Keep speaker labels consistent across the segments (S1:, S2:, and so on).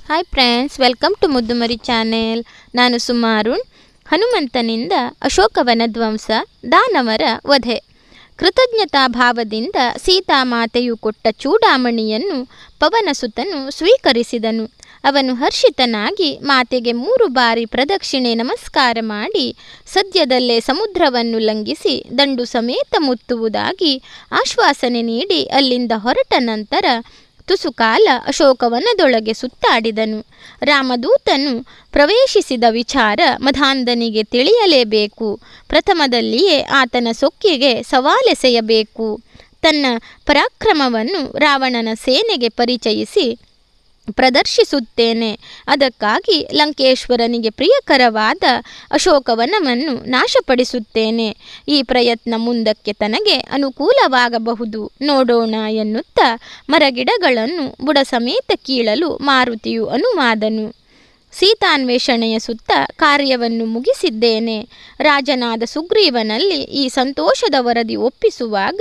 S1: Hi friends, welcome to Muddumari channel. ನಾನು ಸುಮಾರುಣ್. ಹನುಮಂತನಿಂದ ಅಶೋಕವನ ಧ್ವಂಸ, ದಾನವರ ವಧೆ. ಕೃತಜ್ಞತಾ ಭಾವದಿಂದ ಸೀತಾಮಾತೆಯು ಕೊಟ್ಟ ಚೂಡಾಮಣಿಯನ್ನು ಪವನಸುತನು ಸ್ವೀಕರಿಸಿದನು. ಅವನು ಹರ್ಷಿತನಾಗಿ ಮಾತೆಗೆ 3 ಬಾರಿ ಪ್ರದಕ್ಷಿಣೆ ನಮಸ್ಕಾರ ಮಾಡಿ ಸದ್ಯದಲ್ಲೇ ಸಮುದ್ರವನ್ನು ಲಂಘಿಸಿ ದಂಡು ಸಮೇತ ಮುತ್ತುವುದಾಗಿ ಆಶ್ವಾಸನೆ ನೀಡಿ ಅಲ್ಲಿಂದ ಹೊರಟ ನಂತರ ತುಸು ಕಾಲ ಅಶೋಕವನದೊಳಗೆ ಸುತ್ತಾಡಿದನು. ರಾಮದೂತನು ಪ್ರವೇಶಿಸಿದ ವಿಚಾರ ಮಧಾಂಧನಿಗೆ ತಿಳಿಯಲೇಬೇಕು. ಪ್ರಥಮದಲ್ಲಿಯೇ ಆತನ ಸೊಕ್ಕಿಗೆ ಸವಾಲೆಸೆಯಬೇಕು. ತನ್ನ ಪರಾಕ್ರಮವನ್ನು ರಾವಣನ ಸೇನೆಗೆ ಪರಿಚಯಿಸಿ ಪ್ರದರ್ಶಿಸುತ್ತೇನೆ. ಅದಕ್ಕಾಗಿ ಲಂಕೇಶ್ವರನಿಗೆ ಪ್ರಿಯಕರವಾದ ಅಶೋಕವನವನ್ನು ನಾಶಪಡಿಸುತ್ತೇನೆ. ಈ ಪ್ರಯತ್ನ ಮುಂದಕ್ಕೆ ತನಗೆ ಅನುಕೂಲವಾಗಬಹುದು, ನೋಡೋಣ ಎನ್ನುತ್ತಾ ಮರಗಿಡಗಳನ್ನು ಬುಡ ಸಮೇತ ಕೀಳಲು ಮಾರುತಿಯು ಅನುವಾದನು. ಸೀತಾನ್ವೇಷಣೆಯ ಸುತ್ತ ಕಾರ್ಯವನ್ನು ಮುಗಿಸಿದ್ದೇನೆ. ರಾಜನಾದ ಸುಗ್ರೀವನಲ್ಲಿ ಈ ಸಂತೋಷದ ವರದಿ ಒಪ್ಪಿಸುವಾಗ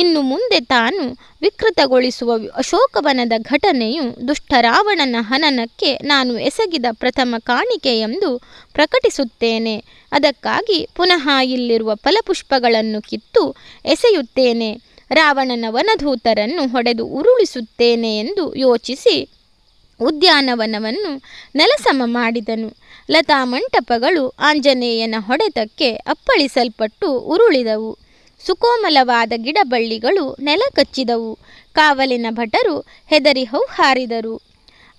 S1: ಇನ್ನು ಮುಂದೆ ತಾನು ವಿಕೃತಗೊಳಿಸುವ ಅಶೋಕವನದ ಘಟನೆಯು ದುಷ್ಟ ರಾವಣನ ಹನನಕ್ಕೆ ನಾನು ಎಸಗಿದ ಪ್ರಥಮ ಕಾಣಿಕೆ ಎಂದು ಪ್ರಕಟಿಸುತ್ತೇನೆ. ಅದಕ್ಕಾಗಿ ಪುನಃ ಇಲ್ಲಿರುವ ಫಲಪುಷ್ಪಗಳನ್ನು ಕಿತ್ತು ಎಸೆಯುತ್ತೇನೆ. ರಾವಣನ ವನಧೂತರನ್ನು ಹೊಡೆದು ಉರುಳಿಸುತ್ತೇನೆ ಎಂದು ಯೋಚಿಸಿ ಉದ್ಯಾನವನವನ್ನು ನೆಲಸಮ ಮಾಡಿದನು. ಲತಾಮಂಟಪಗಳು ಆಂಜನೇಯನ ಹೊಡೆತಕ್ಕೆ ಅಪ್ಪಳಿಸಲ್ಪಟ್ಟು ಉರುಳಿದವು. ಸುಕೋಮಲವಾದ ಗಿಡಬಳ್ಳಿಗಳು ನೆಲ ಕಚ್ಚಿದವು. ಕಾವಲಿನ ಭಟರು ಹೆದರಿ ಹೌಹಾರಿದರು.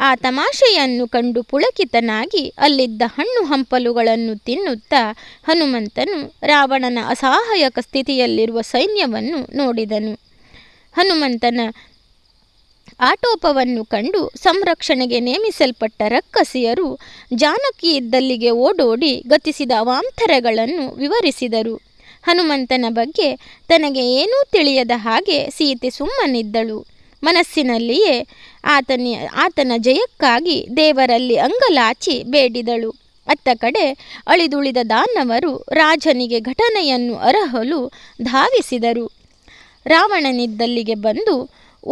S1: ಆ ತಮಾಷೆಯನ್ನು ಕಂಡು ಪುಳಕಿತನಾಗಿ ಅಲ್ಲಿದ್ದ ಹಣ್ಣು ಹಂಪಲುಗಳನ್ನು ತಿನ್ನುತ್ತಾ ಹನುಮಂತನು ರಾವಣನ ಅಸಹಾಯಕ ಸ್ಥಿತಿಯಲ್ಲಿರುವ ಸೈನ್ಯವನ್ನು ನೋಡಿದನು. ಹನುಮಂತನ ಆಟೋಪವನ್ನು ಕಂಡು ಸಂರಕ್ಷಣೆಗೆ ನೇಮಿಸಲ್ಪಟ್ಟ ರಕ್ಕಸಿಯರು ಜಾನಕಿ ಇದ್ದಲ್ಲಿಗೆ ಓಡೋಡಿ ಗತಿಸಿದ ಅವಾಂತರಗಳನ್ನು ವಿವರಿಸಿದರು. ಹನುಮಂತನ ಬಗ್ಗೆ ತನಗೆ ಏನೂ ತಿಳಿಯದ ಹಾಗೆ ಸೀತೆ ಸುಮ್ಮನಿದ್ದಳು. ಮನಸ್ಸಿನಲ್ಲಿಯೇ ಆತನ ಜಯಕ್ಕಾಗಿ ದೇವರಲ್ಲಿ ಅಂಗಲಾಚಿ ಬೇಡಿದಳು. ಅತ್ತ ಕಡೆ ಅಳಿದುಳಿದ ದಾನವರು ರಾಜನಿಗೆ ಘಟನೆಯನ್ನು ಅರಹಲು ಧಾವಿಸಿದರು. ರಾವಣನಿದ್ದಲ್ಲಿಗೆ ಬಂದು,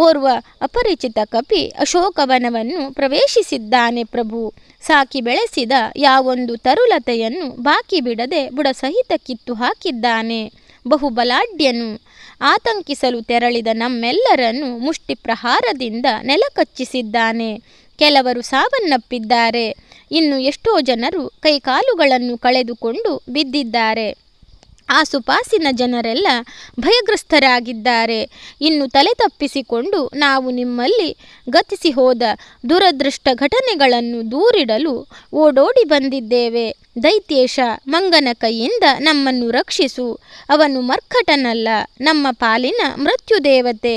S1: ಓರ್ವ ಅಪರಿಚಿತ ಕಪಿ ಅಶೋಕವನವನ್ನು ಪ್ರವೇಶಿಸಿದ್ದಾನೆ ಪ್ರಭು. ಸಾಕಿ ಬೆಳೆಸಿದ ಯಾವೊಂದು ತರುಲತೆಯನ್ನು ಬಾಕಿ ಬಿಡದೆ ಬುಡ ಸಹಿತ ಕಿತ್ತು ಹಾಕಿದ್ದಾನೆ. ಬಹುಬಲಾಢ್ಯನು. ಆತಂಕಿಸಲು ತೆರಳಿದ ನಮ್ಮೆಲ್ಲರನ್ನು ಮುಷ್ಟಿ ಪ್ರಹಾರದಿಂದ ನೆಲಕಚ್ಚಿಸಿದ್ದಾನೆ. ಕೆಲವರು ಸಾವನ್ನಪ್ಪಿದ್ದಾರೆ. ಇನ್ನು ಎಷ್ಟೋ ಜನರು ಕೈಕಾಲುಗಳನ್ನು ಕಳೆದುಕೊಂಡು ಬಿದ್ದಿದ್ದಾರೆ. ಆಸುಪಾಸಿನ ಜನರೆಲ್ಲ ಭಯಗ್ರಸ್ತರಾಗಿದ್ದಾರೆ. ಇನ್ನು ತಲೆ ತಪ್ಪಿಸಿಕೊಂಡು ನಾವು ನಿಮ್ಮಲ್ಲಿ ಗತಿಸಿ ಹೋದ ದುರದೃಷ್ಟ ಘಟನೆಗಳನ್ನು ದೂರಿಡಲು ಓಡೋಡಿ ಬಂದಿದ್ದೇವೆ. ದೈತ್ಯೇಶ, ಮಂಗನ ಕೈಯಿಂದ ನಮ್ಮನ್ನು ರಕ್ಷಿಸು. ಅವನು ಮರ್ಕಟನಲ್ಲ, ನಮ್ಮ ಪಾಲಿನ ಮೃತ್ಯುದೇವತೆ.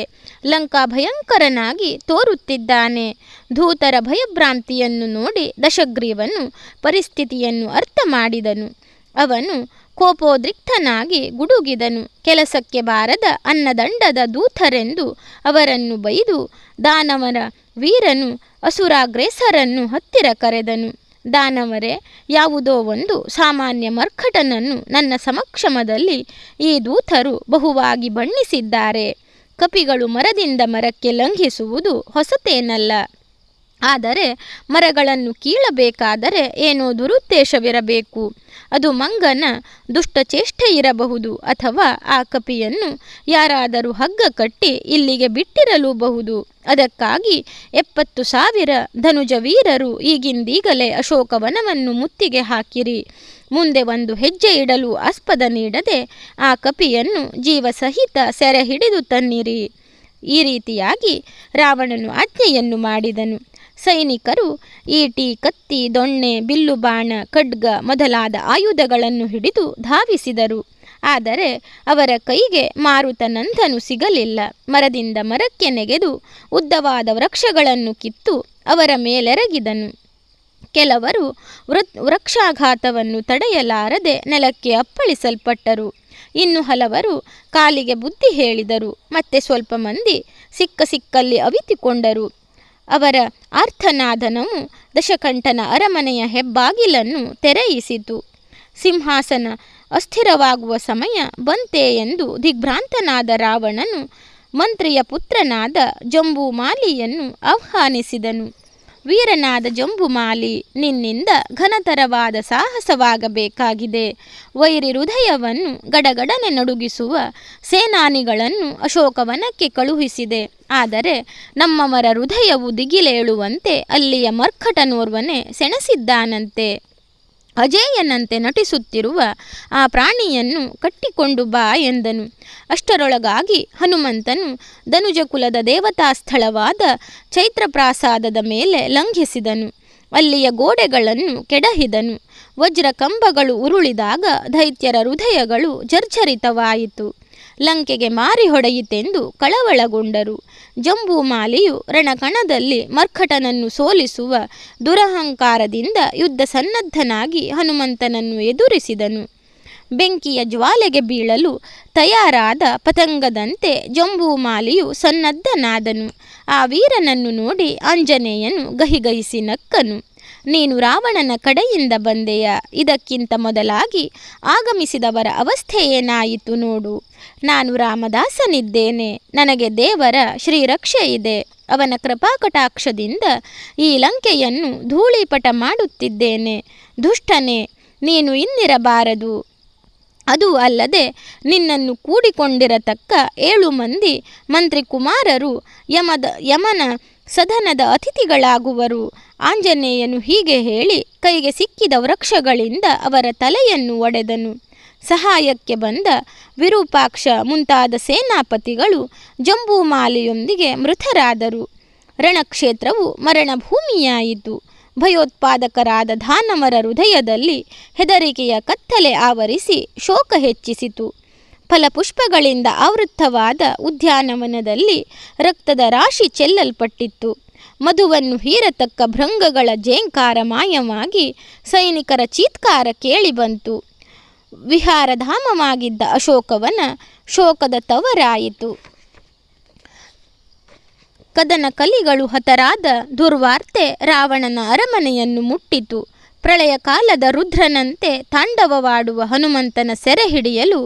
S1: ಲಂಕಾ ಭಯಂಕರನಾಗಿ ತೋರುತ್ತಿದ್ದಾನೆ. ಧೂತರ ಭಯಭ್ರಾಂತಿಯನ್ನು ನೋಡಿ ದಶಗ್ರೀವನು ಪರಿಸ್ಥಿತಿಯನ್ನು ಅರ್ಥ ಮಾಡಿದನು. ಅವನು ಕೋಪೋದ್ರಿಕ್ತನಾಗಿ ಗುಡುಗಿದನು. ಕೆಲಸಕ್ಕೆ ಬಾರದ ಅನ್ನದಂಡದ ದೂತರೆಂದು ಅವರನ್ನು ಬೈದು ದಾನವರ ವೀರನು ಅಸುರಾಗ್ರೇಸರನ್ನು ಹತ್ತಿರ ಕರೆದನು. ದಾನವರೇ, ಯಾವುದೋ ಒಂದು ಸಾಮಾನ್ಯ ಮರ್ಕಟನನ್ನು ನನ್ನ ಸಮಕ್ಷಮದಲ್ಲಿ ಈ ದೂತರು ಬಹುವಾಗಿ ಬಣ್ಣಿಸಿದ್ದಾರೆ. ಕಪಿಗಳು ಮರದಿಂದ ಮರಕ್ಕೆ ಲಂಘಿಸುವುದು ಹೊಸತೇನಲ್ಲ. ಆದರೆ ಮರಗಳನ್ನು ಕೀಳಬೇಕಾದರೆ ಏನೋ ದುರುದ್ದೇಶವಿರಬೇಕು. ಅದು ಮಂಗನ ದುಷ್ಟಚೇಷ್ಟೆ ಇರಬಹುದು, ಅಥವಾ ಆ ಕಪಿಯನ್ನು ಯಾರಾದರೂ ಹಗ್ಗ ಕಟ್ಟಿ ಇಲ್ಲಿಗೆ ಬಿಟ್ಟಿರಲೂಬಹುದು. ಅದಕ್ಕಾಗಿ 70,000 ಧನುಜ ವೀರರು ಈಗಿಂದೀಗಲೇ ಅಶೋಕವನವನ್ನು ಮುತ್ತಿಗೆ ಹಾಕಿರಿ. ಮುಂದೆ ಒಂದು ಹೆಜ್ಜೆ ಇಡಲು ಆಸ್ಪದ ನೀಡದೆ ಆ ಕಪಿಯನ್ನು ಜೀವಸಹಿತ ಸೆರೆ ಹಿಡಿದು ತನ್ನಿರಿ. ಈ ರೀತಿಯಾಗಿ ರಾವಣನು ಆಜ್ಞೆಯನ್ನು ಮಾಡಿದನು. ಸೈನಿಕರು ಈಟಿ, ಕತ್ತಿ, ದೊಣ್ಣೆ, ಬಿಲ್ಲು ಬಾಣ, ಖಡ್ಗ ಮೊದಲಾದ ಆಯುಧಗಳನ್ನು ಹಿಡಿದು ಧಾವಿಸಿದರು. ಆದರೆ ಅವರ ಕೈಗೆ ಮಾರುತನಂದನು ಸಿಗಲಿಲ್ಲ. ಮರದಿಂದ ಮರಕ್ಕೆ ನೆಗೆದು ಉದ್ದವಾದ ವೃಕ್ಷಗಳನ್ನು ಕಿತ್ತು ಅವರ ಮೇಲೆರಗಿದನು. ಕೆಲವರು ವೃಕ್ಷಾಘಾತವನ್ನು ತಡೆಯಲಾರದೆ ನೆಲಕ್ಕೆ ಅಪ್ಪಳಿಸಲ್ಪಟ್ಟರು. ಇನ್ನು ಹಲವರು ಕಾಲಿಗೆ ಬುದ್ಧಿ ಹೇಳಿದರು. ಮತ್ತೆ ಸ್ವಲ್ಪ ಮಂದಿ ಸಿಕ್ಕಲ್ಲಿ ಅವಿತುಕೊಂಡರು. ಅವರ ಆರ್ತನಾದನವು ದಶಕಂಠನ ಅರಮನೆಯ ಹೆಬ್ಬಾಗಿಲನ್ನು ತೆರೆಯಿಸಿತು. ಸಿಂಹಾಸನ ಅಸ್ಥಿರವಾಗುವ ಸಮಯ ಬಂತೆ ಎಂದು ದಿಗ್ಭ್ರಾಂತನಾದ ರಾವಣನು ಮಂತ್ರಿಯ ಪುತ್ರನಾದ ಜಂಬೂಮಾಲಿಯನ್ನು ಆಹ್ವಾನಿಸಿದನು. ವೀರನಾದ ಜಂಬುಮಾಲಿ, ನಿನ್ನಿಂದ ಘನತರವಾದ ಸಾಹಸವಾಗಬೇಕಾಗಿದೆ. ವೈರಿ ಹೃದಯವನ್ನು ಗಡಗಡನೆ ನಡುಗಿಸುವ ಸೇನಾನಿಗಳನ್ನು ಅಶೋಕವನಕ್ಕೆ ಕಳುಹಿಸಿದೆ. ಆದರೆ ನಮ್ಮವರ ಹೃದಯವು ದಿಗಿಲೇಳುವಂತೆ ಅಲ್ಲಿಯ ಮರ್ಕಟನೋರ್ವನೇ ಸೆಣಸಿದ್ದಾನಂತೆ. ಅಜೇಯನಂತೆ ನಟಿಸುತ್ತಿರುವ ಆ ಪ್ರಾಣಿಯನ್ನು ಕಟ್ಟಿಕೊಂಡು ಬಾ ಎಂದನು. ಅಷ್ಟರೊಳಗಾಗಿ ಹನುಮಂತನು ಧನುಜಕುಲದ ದೇವತಾ ಸ್ಥಳವಾದ ಚೈತ್ರಪ್ರಾಸಾದದ ಮೇಲೆ ಲಂಘಿಸಿದನು. ಅಲ್ಲಿಯ ಗೋಡೆಗಳನ್ನು ಕೆಡಹಿದನು. ವಜ್ರ ಕಂಬಗಳು ಉರುಳಿದಾಗ ದೈತ್ಯರ ಹೃದಯಗಳು ಜರ್ಜರಿತವಾಯಿತು. ಲಂಕೆಗೆ ಮಾರಿ ಹೊಡೆಯಿತೆಂದು ಕಳವಳಗೊಂಡರು. ಜಂಬೂಮಾಲಿಯು ರಣಕಣದಲ್ಲಿ ಮರ್ಕಟನನ್ನು ಸೋಲಿಸುವ ದುರಹಂಕಾರದಿಂದ ಯುದ್ಧ ಸನ್ನದ್ಧನಾಗಿ ಹನುಮಂತನನ್ನು ಎದುರಿಸಿದನು. ಬೆಂಕಿಯ ಜ್ವಾಲೆಗೆ ಬೀಳಲು ತಯಾರಾದ ಪತಂಗದಂತೆ ಜಂಬೂಮಾಲಿಯು ಸನ್ನದ್ಧನಾದನು. ಆ ವೀರನನ್ನು ನೋಡಿ ಆಂಜನೇಯನು ಗಹಿಗಹಿಸಿ ನಕ್ಕನು. ನೀನು ರಾವಣನ ಕಡೆಯಿಂದ ಬಂದೆಯ. ಇದಕ್ಕಿಂತ ಮೊದಲಾಗಿ ಆಗಮಿಸಿದವರ ಅವಸ್ಥೆ ಏನಾಯಿತು ನೋಡು. ನಾನು ರಾಮದಾಸನಿದ್ದೇನೆ. ನನಗೆ ದೇವರ ಶ್ರೀರಕ್ಷೆ ಇದೆ. ಅವನ ಕೃಪಾಕಟಾಕ್ಷದಿಂದ ಈ ಲಂಕೆಯನ್ನು ಧೂಳೀಪಟ ಮಾಡುತ್ತಿದ್ದೇನೆ. ದುಷ್ಟನೇ, ನೀನು ಇನ್ನಿರಬಾರದು. ಅದು ಅಲ್ಲದೆ ನಿನ್ನನ್ನು ಕೂಡಿಕೊಂಡಿರತಕ್ಕ 7 ಮಂದಿ ಮಂತ್ರಿ ಕುಮಾರರು ಯಮನ ಸದನದ ಅತಿಥಿಗಳಾಗುವರು. ಆಂಜನೇಯನು ಹೀಗೆ ಹೇಳಿ ಕೈಗೆ ಸಿಕ್ಕಿದ ವೃಕ್ಷಗಳಿಂದ ಅವರ ತಲೆಯನ್ನು ಒಡೆದನು. ಸಹಾಯಕ್ಕೆ ಬಂದ ವಿರೂಪಾಕ್ಷ ಮುಂತಾದ ಸೇನಾಪತಿಗಳು ಜಂಬೂಮಾಲಿಯೊಂದಿಗೆ ಮೃತರಾದರು. ರಣಕ್ಷೇತ್ರವು ಮರಣಭೂಮಿಯಾಯಿತು. ಭಯೋತ್ಪಾದಕರಾದ ದಾನವರ ಹೃದಯದಲ್ಲಿ ಹೆದರಿಕೆಯ ಕತ್ತಲೆ ಆವರಿಸಿ ಶೋಕ ಹೆಚ್ಚಿಸಿತು. ಫಲಪುಷ್ಪಗಳಿಂದ ಆವೃತ್ತವಾದ ಉದ್ಯಾನವನದಲ್ಲಿ ರಕ್ತದ ರಾಶಿ ಚೆಲ್ಲಲ್ಪಟ್ಟಿತ್ತು. ಮಧುವನ್ನು ಹೀರತಕ್ಕ ಭೃಂಗಗಳ ಜೇಂಕಾರ ಮಾಯವಾಗಿ ಸೈನಿಕರ ಚೀತ್ಕಾರ ಕೇಳಿಬಂತು. ವಿಹಾರಧಾಮವಾಗಿದ್ದ ಅಶೋಕವನ ಶೋಕದ ತವರಾಯಿತು. ಕದನ ಕಲಿಗಳು ಹತರಾದ ದುರ್ವಾರ್ತೆ ರಾವಣನ ಅರಮನೆಯನ್ನು ಮುಟ್ಟಿತು. ಪ್ರಳಯ ಕಾಲದ ರುದ್ರನಂತೆ ತಾಂಡವವಾಡುವ ಹನುಮಂತನ ಸೆರೆ ಹಿಡಿಯಲು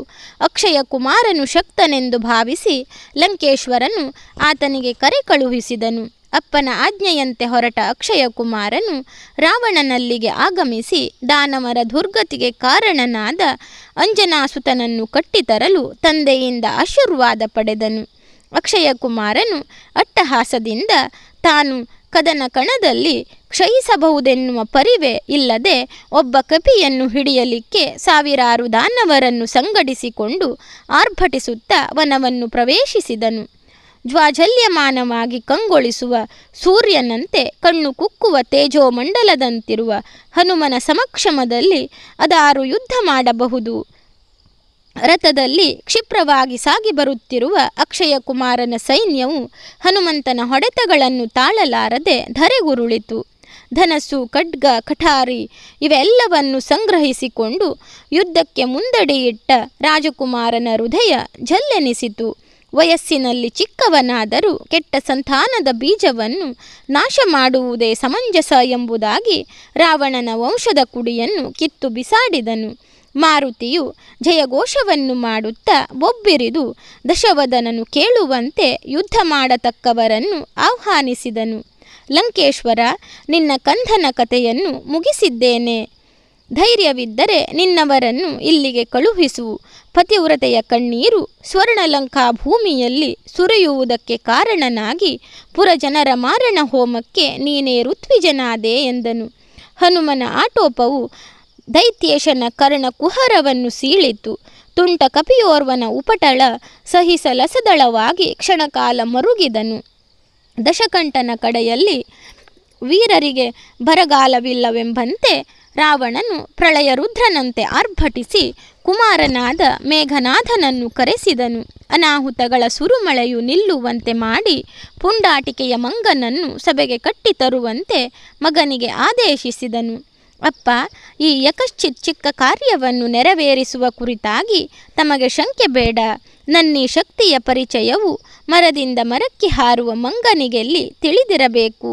S1: ಅಕ್ಷಯ ಕುಮಾರನು ಶಕ್ತನೆಂದು ಭಾವಿಸಿ ಲಂಕೇಶ್ವರನು ಆತನಿಗೆ ಕರೆ ಕಳುಹಿಸಿದನು. ಅಪ್ಪನ ಆಜ್ಞೆಯಂತೆ ಹೊರಟ ಅಕ್ಷಯ ಕುಮಾರನು ರಾವಣನಲ್ಲಿಗೆ ಆಗಮಿಸಿ ದಾನವರ ದುರ್ಗತಿಗೆ ಕಾರಣನಾದ ಅಂಜನಾಸುತನನ್ನು ಕಟ್ಟಿತರಲು ತಂದೆಯಿಂದ ಆಶೀರ್ವಾದ ಪಡೆದನು. ಅಕ್ಷಯ ಕುಮಾರನು ಅಟ್ಟಹಾಸದಿಂದ ತಾನು ಕದನ ಕಣದಲ್ಲಿ ಕ್ಷಯಿಸಬಹುದೆನ್ನುವ ಪರಿವೆ ಇಲ್ಲದೆ ಒಬ್ಬ ಕಪಿಯನ್ನು ಹಿಡಿಯಲಿಕ್ಕೆ ಸಾವಿರಾರು ದಾನವರನ್ನು ಸಂಗಡಿಸಿಕೊಂಡು ಆರ್ಭಟಿಸುತ್ತಾ ವನವನ್ನು ಪ್ರವೇಶಿಸಿದನು. ಜ್ವಾಜಲ್ಯಮಾನವಾಗಿ ಕಂಗೊಳಿಸುವ ಸೂರ್ಯನಂತೆ ಕಣ್ಣು ಕುಕ್ಕುವ ತೇಜೋಮಂಡಲದಂತಿರುವ ಹನುಮನ ಸಮಕ್ಷಮದಲ್ಲಿ ಅದಾರು ಯುದ್ಧ ಮಾಡಬಹುದು. ರಥದಲ್ಲಿ ಕ್ಷಿಪ್ರವಾಗಿ ಸಾಗಿ ಬರುತ್ತಿರುವ ಅಕ್ಷಯ ಕುಮಾರನ ಸೈನ್ಯವು ಹನುಮಂತನ ಹೊಡೆತಗಳನ್ನು ತಾಳಲಾರದೆ ಧರೆಗುರುಳಿತು. ಧನಸ್ಸು, ಖಡ್ಗ, ಕಠಾರಿ ಇವೆಲ್ಲವನ್ನು ಸಂಗ್ರಹಿಸಿಕೊಂಡು ಯುದ್ಧಕ್ಕೆ ಮುಂದಡಿಯಿಟ್ಟ ರಾಜಕುಮಾರನ ಹೃದಯ ಜಲ್ಲೆನಿಸಿತು. ವಯಸ್ಸಿನಲ್ಲಿ ಚಿಕ್ಕವನಾದರೂ ಕೆಟ್ಟ ಸಂತಾನದ ಬೀಜವನ್ನು ನಾಶ ಮಾಡುವುದೇ ಸಮಂಜಸ ಎಂಬುದಾಗಿ ರಾವಣನ ವಂಶದ ಕುಡಿಯನ್ನು ಕಿತ್ತು ಬಿಸಾಡಿದನು. ಮಾರುತಿಯು ಜಯಘೋಷವನ್ನು ಮಾಡುತ್ತಾ ಬೊಬ್ಬಿರಿದು ದಶವದನನು ಕೇಳುವಂತೆ ಯುದ್ಧ ಮಾಡತಕ್ಕವರನ್ನು ಆಹ್ವಾನಿಸಿದನು. ಲಂಕೇಶ್ವರ, ನಿನ್ನ ಕಂದನ ಕಥೆಯನ್ನು ಮುಗಿಸಿದ್ದೇನೆ. ಧೈರ್ಯವಿದ್ದರೆ ನಿನ್ನವರನ್ನು ಇಲ್ಲಿಗೆ ಕಳುಹಿಸು. ಪತಿವ್ರತೆಯ ಕಣ್ಣೀರು ಸ್ವರ್ಣಲಂಕಾ ಭೂಮಿಯಲ್ಲಿ ಸುರಿಯುವುದಕ್ಕೆ ಕಾರಣನಾಗಿ ಪುರಜನರ ಮಾರಣ ಹೋಮಕ್ಕೆ ನೀನೇ ಋತ್ವಿಜನಾದೆ ಎಂದನು. ಹನುಮನ ಆಟೋಪವು ದೈತ್ಯೇಶನ ಕರ್ಣಕುಹರವನ್ನು ಸೀಳಿತು. ತುಂಟ ಕಪಿಯೋರ್ವನ ಉಪಟಳ ಸಹಿಸಲಸದಳವಾಗಿ ಕ್ಷಣಕಾಲ ಮರುಗಿದನು. ದಶಕಂಠನ ಕಡೆಯಲ್ಲಿ ವೀರರಿಗೆ ಬರಗಾಲವಿಲ್ಲವೆಂಬಂತೆ ರಾವಣನು ಪ್ರಳಯ ರುದ್ರನಂತೆ ಆರ್ಭಟಿಸಿ ಕುಮಾರನಾದ ಮೇಘನಾಥನನ್ನು ಕರೆಸಿದನು. ಅನಾಹುತಗಳ ಸುರುಮಳೆಯು ನಿಲ್ಲುವಂತೆ ಮಾಡಿ ಪುಂಡಾಟಿಕೆಯ ಮಂಗನನ್ನು ಸಭೆಗೆ ಕಟ್ಟಿತರುವಂತೆ ಮಗನಿಗೆ ಆದೇಶಿಸಿದನು. ಅಪ್ಪ, ಈ ಯಕಶ್ಚಿತ್ ಚಿಕ್ಕ ಕಾರ್ಯವನ್ನು ನೆರವೇರಿಸುವ ಕುರಿತಾಗಿ ತಮಗೆ ಶಂಕೆ ಬೇಡ. ನನ್ನೀ ಶಕ್ತಿಯ ಪರಿಚಯವು ಮರದಿಂದ ಮರಕ್ಕೆ ಹಾರುವ ಮಂಗನಿಗೆಲ್ಲಿ ತಿಳಿದಿರಬೇಕು.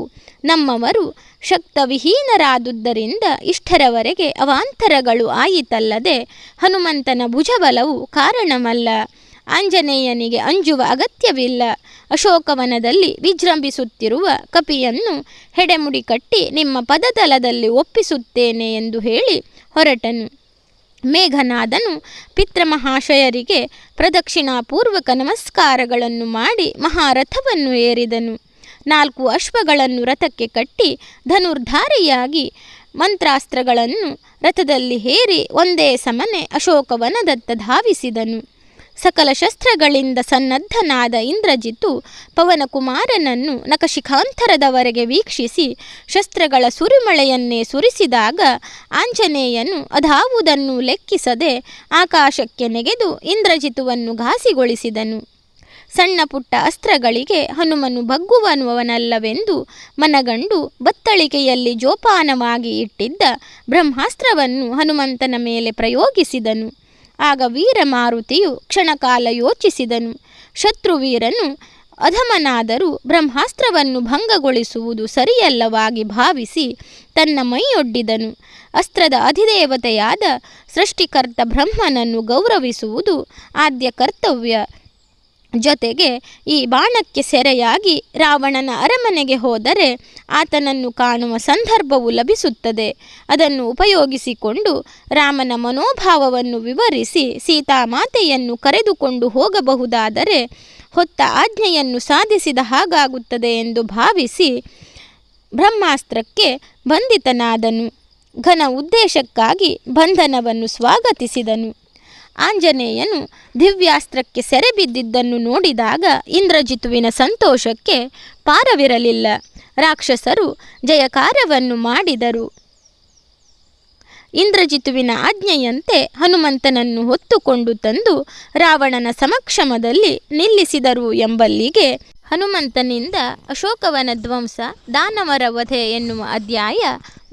S1: ನಮ್ಮವರು ಶಕ್ತವಿಹೀನರಾದುದರಿಂದ ಇಷ್ಟರವರೆಗೆ ಅವಾಂತರಗಳು ಆಯಿತಲ್ಲದೆ ಹನುಮಂತನ ಭುಜಬಲವು ಕಾರಣವಲ್ಲ. ಆಂಜನೇಯನಿಗೆ ಅಂಜುವ ಅಗತ್ಯವಿಲ್ಲ. ಅಶೋಕವನದಲ್ಲಿ ವಿಜೃಂಭಿಸುತ್ತಿರುವ ಕಪಿಯನ್ನು ಹೆಡೆಮುಡಿ ಕಟ್ಟಿ ನಿಮ್ಮ ಪದತಲದಲ್ಲಿ ಒಪ್ಪಿಸುತ್ತೇನೆ ಎಂದು ಹೇಳಿ ಹೊರಟನು. ಮೇಘನಾದನು ಪಿತೃಮಹಾಶಯರಿಗೆ ಪ್ರದಕ್ಷಿಣಾಪೂರ್ವಕ ನಮಸ್ಕಾರಗಳನ್ನು ಮಾಡಿ ಮಹಾರಥವನ್ನು ಏರಿದನು. 4 ಅಶ್ವಗಳನ್ನು ರಥಕ್ಕೆ ಕಟ್ಟಿ ಧನುರ್ಧಾರಿಯಾಗಿ ಮಂತ್ರಾಸ್ತ್ರಗಳನ್ನು ರಥದಲ್ಲಿ ಹೇರಿ ಒಂದೇ ಸಮನೆ ಅಶೋಕವನದತ್ತ ಧಾವಿಸಿದನು. ಸಕಲ ಶಸ್ತ್ರಗಳಿಂದ ಸನ್ನದ್ಧನಾದ ಇಂದ್ರಜಿತು ಪವನಕುಮಾರನನ್ನು ನಖಶಿಖಾಂತರದವರೆಗೆ ವೀಕ್ಷಿಸಿ ಶಸ್ತ್ರಗಳ ಸುರಿಮಳೆಯನ್ನೇ ಸುರಿಸಿದಾಗ ಆಂಜನೇಯನು ಅದಾವುದನ್ನು ಲೆಕ್ಕಿಸದೆ ಆಕಾಶಕ್ಕೆ ನೆಗೆದು ಇಂದ್ರಜಿತುವನ್ನು ಘಾಸಿಗೊಳಿಸಿದನು. ಸಣ್ಣ ಪುಟ್ಟ ಅಸ್ತ್ರಗಳಿಗೆ ಹನುಮನು ಬಗ್ಗುವವನಲ್ಲವೆಂದು ಮನಗಂಡು ಬತ್ತಳಿಕೆಯಲ್ಲಿ ಜೋಪಾನವಾಗಿ ಇಟ್ಟಿದ್ದ ಬ್ರಹ್ಮಾಸ್ತ್ರವನ್ನು ಹನುಮಂತನ ಮೇಲೆ ಪ್ರಯೋಗಿಸಿದನು. ಆಗ ವೀರಮಾರುತಿಯು ಕ್ಷಣಕಾಲ ಯೋಚಿಸಿದನು. ಶತ್ರುವೀರನು ಅಧಮನಾದರೂ ಬ್ರಹ್ಮಾಸ್ತ್ರವನ್ನು ಭಂಗಗೊಳಿಸುವುದು ಸರಿಯಲ್ಲವಾಗಿ ಭಾವಿಸಿ ತನ್ನ ಮೈಯೊಡ್ಡಿದನು. ಅಸ್ತ್ರದ ಅಧಿದೇವತೆಯಾದ ಸೃಷ್ಟಿಕರ್ತ ಬ್ರಹ್ಮನನ್ನು ಗೌರವಿಸುವುದು ಆದ್ಯ ಕರ್ತವ್ಯ. ಜೊತೆಗೆ ಈ ಬಾಣಕ್ಕೆ ಸೆರೆಯಾಗಿ ರಾವಣನ ಅರಮನೆಗೆ ಹೋದರೆ ಆತನನ್ನು ಕಾಣುವ ಸಂದರ್ಭವು ಲಭಿಸುತ್ತದೆ. ಅದನ್ನು ಉಪಯೋಗಿಸಿಕೊಂಡು ರಾಮನ ಮನೋಭಾವವನ್ನು ವಿವರಿಸಿ ಸೀತಾಮಾತೆಯನ್ನು ಕರೆದುಕೊಂಡು ಹೋಗಬಹುದಾದರೆ ಹೊತ್ತ ಆಜ್ಞೆಯನ್ನು ಸಾಧಿಸಿದ ಹಾಗಾಗುತ್ತದೆ ಎಂದು ಭಾವಿಸಿ ಬ್ರಹ್ಮಾಸ್ತ್ರಕ್ಕೆ ಬಂಧಿತನಾದನು. ಘನ ಉದ್ದೇಶಕ್ಕಾಗಿ ಬಂಧನವನ್ನು ಸ್ವಾಗತಿಸಿದನು. ಆಂಜನೇಯನು ದಿವ್ಯಾಸ್ತ್ರಕ್ಕೆ ಸೆರೆ ಬಿದ್ದಿದ್ದನ್ನು ನೋಡಿದಾಗ ಇಂದ್ರಜಿತುವಿನ ಸಂತೋಷಕ್ಕೆ ಪಾರವಿರಲಿಲ್ಲ. ರಾಕ್ಷಸರು ಜಯಕಾರವನ್ನು ಮಾಡಿದರು. ಇಂದ್ರಜಿತುವಿನ ಆಜ್ಞೆಯಂತೆ ಹನುಮಂತನನ್ನು ಹೊತ್ತುಕೊಂಡು ತಂದು ರಾವಣನ ಸಮಕ್ಷಮದಲ್ಲಿ ನಿಲ್ಲಿಸಿದರು ಎಂಬಲ್ಲಿಗೆ ಹನುಮಂತನಿಂದ ಅಶೋಕವನ ಧ್ವಂಸ, ದಾನವರ ವಧೆ ಎನ್ನುವ ಅಧ್ಯಾಯ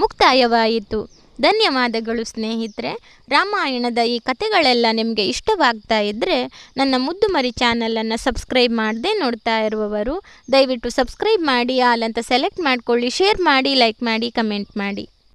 S1: ಮುಕ್ತಾಯವಾಯಿತು. ಧನ್ಯವಾದಗಳು ಸ್ನೇಹಿತರೆ. ರಾಮಾಯಣದ ಈ ಕಥೆಗಳೆಲ್ಲ ನಿಮಗೆ ಇಷ್ಟವಾಗ್ತಾ ಇದ್ದರೆ ನನ್ನ ಮುದ್ದು ಮರಿ ಚಾನಲನ್ನು ಸಬ್ಸ್ಕ್ರೈಬ್ ಮಾಡದೆ ನೋಡ್ತಾ ಇರುವವರು ದಯವಿಟ್ಟು ಸಬ್ಸ್ಕ್ರೈಬ್ ಮಾಡಿ, ಆಲ್ ಅಂತ ಸೆಲೆಕ್ಟ್ ಮಾಡ್ಕೊಳ್ಳಿ, ಶೇರ್ ಮಾಡಿ, ಲೈಕ್ ಮಾಡಿ, ಕಮೆಂಟ್ ಮಾಡಿ.